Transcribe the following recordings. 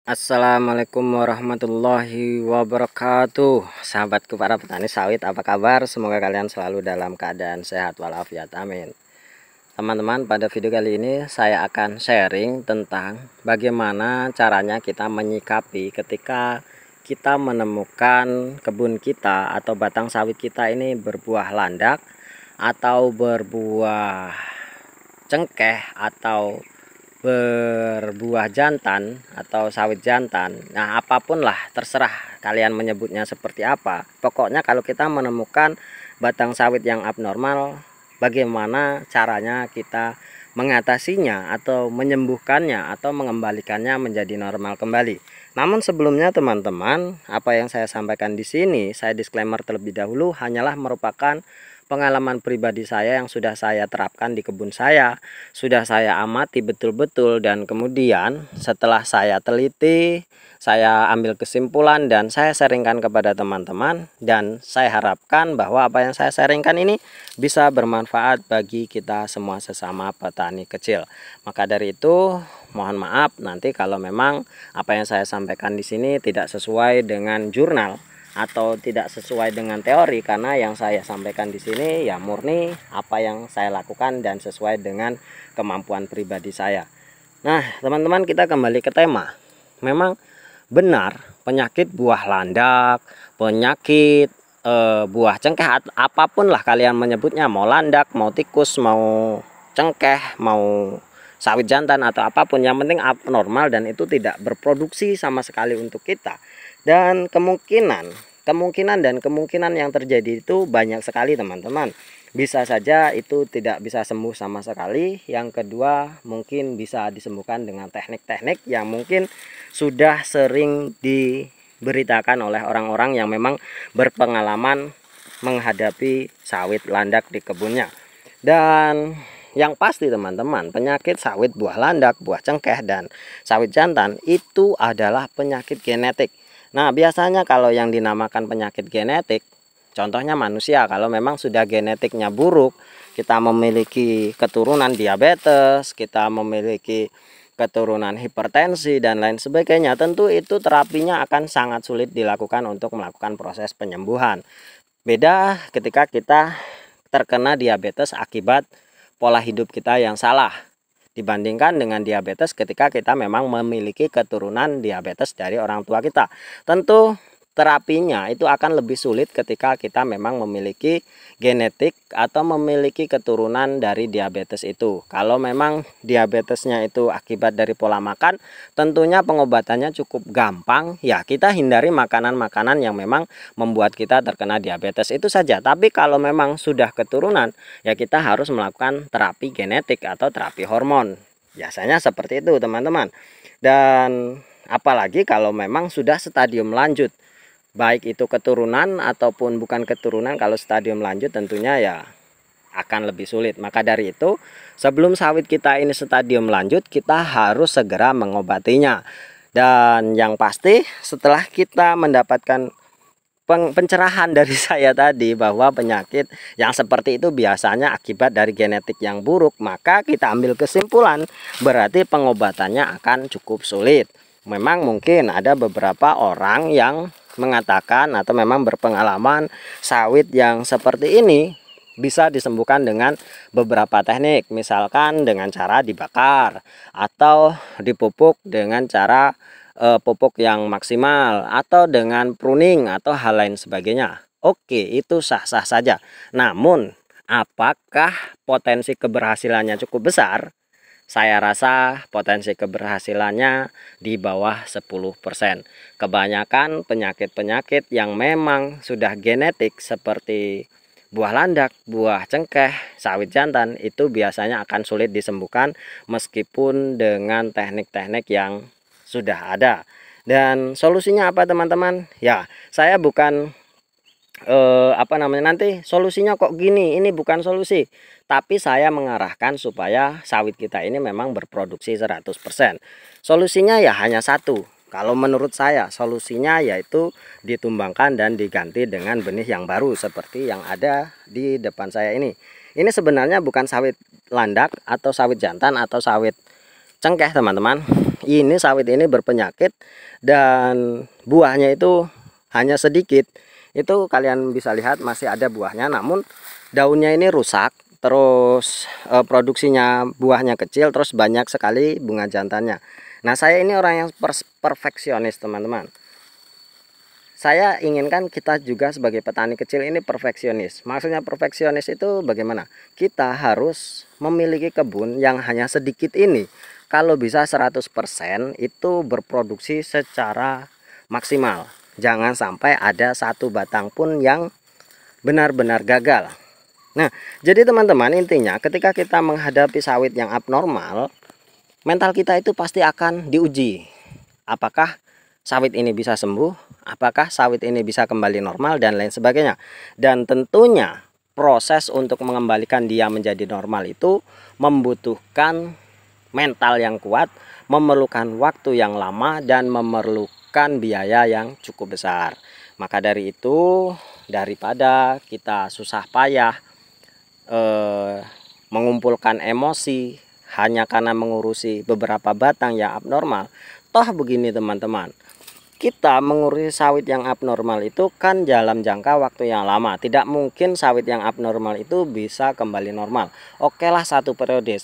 Assalamualaikum warahmatullahi wabarakatuh. Sahabatku para petani sawit, apa kabar? Semoga kalian selalu dalam keadaan sehat walafiat, amin. Teman-teman, pada video kali ini saya akan sharing tentang bagaimana caranya kita menyikapi ketika kita menemukan kebun kita atau batang sawit kita ini berbuah landak atau berbuah cengkeh atau berbuah jantan atau sawit jantan. Nah, apapun lah, terserah kalian menyebutnya seperti apa. Pokoknya kalau kita menemukan batang sawit yang abnormal, bagaimana caranya kita mengatasinya atau menyembuhkannya atau mengembalikannya menjadi normal kembali. Namun sebelumnya teman-teman, apa yang saya sampaikan di sini, saya disclaimer terlebih dahulu, hanyalah merupakan pengalaman pribadi saya yang sudah saya terapkan di kebun saya, sudah saya amati betul-betul, dan kemudian setelah saya teliti, saya ambil kesimpulan dan saya sharingkan kepada teman-teman, dan saya harapkan bahwa apa yang saya sharingkan ini bisa bermanfaat bagi kita semua sesama petani kecil. Maka dari itu, mohon maaf nanti kalau memang apa yang saya sampaikan di sini tidak sesuai dengan jurnal atau tidak sesuai dengan teori, karena yang saya sampaikan di sini ya murni apa yang saya lakukan dan sesuai dengan kemampuan pribadi saya. Nah, teman-teman, kita kembali ke tema. Memang benar penyakit buah landak, penyakit buah cengkeh, apapun lah kalian menyebutnya, mau landak, mau tikus, mau cengkeh, mau sawit jantan atau apapun, yang penting abnormal dan itu tidak berproduksi sama sekali untuk kita. Dan kemungkinan yang terjadi itu banyak sekali teman-teman. Bisa saja itu tidak bisa sembuh sama sekali. Yang kedua, mungkin bisa disembuhkan dengan teknik-teknik yang mungkin sudah sering diberitakan oleh orang-orang yang memang berpengalaman menghadapi sawit landak di kebunnya. Dan yang pasti teman-teman, penyakit sawit buah landak, buah cengkeh, dan sawit jantan itu adalah penyakit genetik. Nah, biasanya kalau yang dinamakan penyakit genetik, contohnya manusia, kalau memang sudah genetiknya buruk, kita memiliki keturunan diabetes, kita memiliki keturunan hipertensi dan lain sebagainya, tentu itu terapinya akan sangat sulit dilakukan untuk melakukan proses penyembuhan. Beda ketika kita terkena diabetes akibat pola hidup kita yang salah, dibandingkan dengan diabetes ketika kita memang memiliki keturunan diabetes dari orang tua kita. Tentu terapinya itu akan lebih sulit ketika kita memang memiliki genetik atau memiliki keturunan dari diabetes itu. Kalau memang diabetesnya itu akibat dari pola makan, tentunya pengobatannya cukup gampang. Ya, kita hindari makanan-makanan yang memang membuat kita terkena diabetes, itu saja. Tapi kalau memang sudah keturunan, ya kita harus melakukan terapi genetik atau terapi hormon. Biasanya seperti itu teman-teman. Dan apalagi kalau memang sudah stadium lanjut, baik itu keturunan ataupun bukan keturunan, kalau stadium lanjut tentunya ya akan lebih sulit. Maka dari itu, sebelum sawit kita ini stadium lanjut, kita harus segera mengobatinya. Dan yang pasti setelah kita mendapatkan pencerahan dari saya tadi bahwa penyakit yang seperti itu biasanya akibat dari genetik yang buruk, maka kita ambil kesimpulan berarti pengobatannya akan cukup sulit. Memang mungkin ada beberapa orang yang mengatakan atau memang berpengalaman sawit yang seperti ini bisa disembuhkan dengan beberapa teknik, misalkan dengan cara dibakar atau dipupuk dengan cara pupuk yang maksimal atau dengan pruning atau hal lain sebagainya. Oke, itu sah-sah saja. Namun, apakah potensi keberhasilannya cukup besar? Saya rasa potensi keberhasilannya di bawah 10%. Kebanyakan penyakit-penyakit yang memang sudah genetik seperti buah landak, buah cengkeh, sawit jantan itu biasanya akan sulit disembuhkan meskipun dengan teknik-teknik yang sudah ada. Dan solusinya apa teman-teman? Ya, saya bukan nanti solusinya kok gini, ini bukan solusi, tapi saya mengarahkan supaya sawit kita ini memang berproduksi 100%. Solusinya ya hanya satu. Kalau menurut saya solusinya yaitu ditumbangkan dan diganti dengan benih yang baru seperti yang ada di depan saya ini. Ini sebenarnya bukan sawit landak atau sawit jantan atau sawit cengkeh teman-teman. ini sawit ini berpenyakit dan buahnya itu hanya sedikit. Itu kalian bisa lihat masih ada buahnya, namun daunnya ini rusak, terus produksinya buahnya kecil, terus banyak sekali bunga jantannya. Nah, saya ini orang yang perfeksionis, teman-teman. Saya inginkan kita juga sebagai petani kecil ini perfeksionis. Maksudnya perfeksionis itu bagaimana? Kita harus memiliki kebun yang hanya sedikit ini. Kalau bisa 100% itu berproduksi secara maksimal. Jangan sampai ada satu batang pun yang benar-benar gagal. Nah, jadi teman-teman, intinya ketika kita menghadapi sawit yang abnormal, mental kita itu pasti akan diuji. Apakah sawit ini bisa sembuh? Apakah sawit ini bisa kembali normal dan lain sebagainya? Dan tentunya proses untuk mengembalikan dia menjadi normal itu membutuhkan mental yang kuat, memerlukan waktu yang lama, dan memerlukan biaya yang cukup besar. Maka dari itu, daripada kita susah payah mengumpulkan emosi hanya karena mengurusi beberapa batang yang abnormal. Toh begini teman-teman, kita mengurusi sawit yang abnormal itu kan dalam jangka waktu yang lama. Tidak mungkin sawit yang abnormal itu bisa kembali normal. Oke lah, satu periode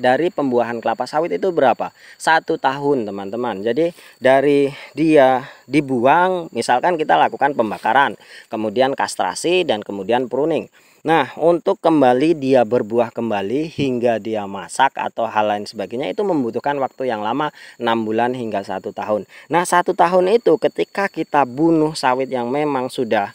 dari pembuahan kelapa sawit itu berapa? 1 tahun teman-teman. Jadi dari dia dibuang, misalkan kita lakukan pembakaran, kemudian kastrasi, dan kemudian pruning. Nah, untuk kembali dia berbuah kembali hingga dia masak atau hal lain sebagainya itu membutuhkan waktu yang lama, 6 bulan hingga 1 tahun. Nah, 1 tahun itu ketika kita bunuh sawit yang memang sudah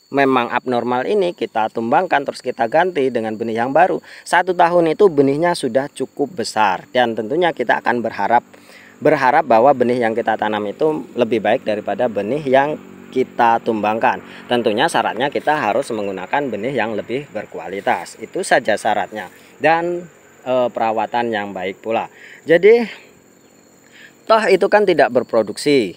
memang abnormal ini, kita tumbangkan terus kita ganti dengan benih yang baru. 1 tahun itu benihnya sudah cukup besar, dan tentunya kita akan berharap bahwa benih yang kita tanam itu lebih baik daripada benih yang kita tumbangkan. Tentunya syaratnya kita harus menggunakan benih yang lebih berkualitas. Itu saja syaratnya, dan perawatan yang baik pula. Jadi toh itu kan tidak berproduksi.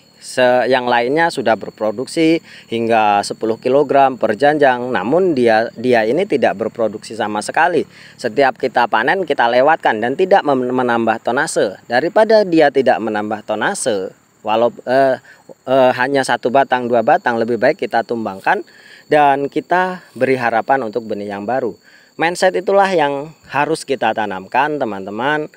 Yang lainnya sudah berproduksi hingga 10 kg per janjang, namun dia ini tidak berproduksi sama sekali. Setiap kita panen kita lewatkan dan tidak menambah tonase. Daripada dia tidak menambah tonase, walau hanya 1 batang 2 batang, lebih baik kita tumbangkan dan kita beri harapan untuk benih yang baru. Mindset itulah yang harus kita tanamkan teman-teman.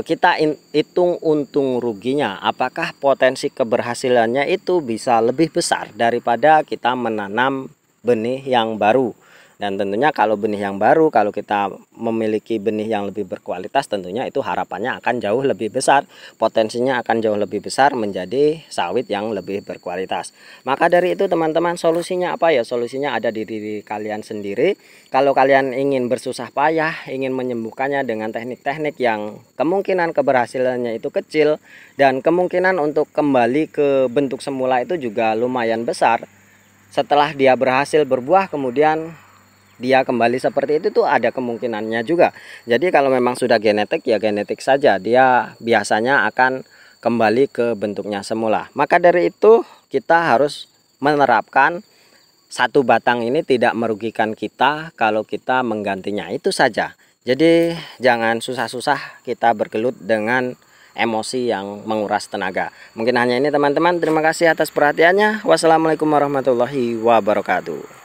Kita hitung untung ruginya, apakah potensi keberhasilannya itu bisa lebih besar daripada kita menanam benih yang baru. Dan tentunya kalau benih yang baru, kalau kita memiliki benih yang lebih berkualitas, tentunya itu harapannya akan jauh lebih besar, potensinya akan jauh lebih besar menjadi sawit yang lebih berkualitas. Maka dari itu teman-teman, solusinya apa ya? Solusinya ada di diri kalian sendiri. Kalau kalian ingin bersusah payah, ingin menyembuhkannya dengan teknik-teknik yang kemungkinan keberhasilannya itu kecil, dan kemungkinan untuk kembali ke bentuk semula itu juga lumayan besar. Setelah dia berhasil berbuah, kemudian dia kembali seperti itu tuh ada kemungkinannya juga. Jadi kalau memang sudah genetik, ya genetik saja, dia biasanya akan kembali ke bentuknya semula. Maka dari itu kita harus menerapkan 1 batang ini tidak merugikan kita kalau kita menggantinya, itu saja. Jadi jangan susah-susah kita bergelut dengan emosi yang menguras tenaga. Mungkin hanya ini teman-teman. Terima kasih atas perhatiannya. Wassalamualaikum warahmatullahi wabarakatuh.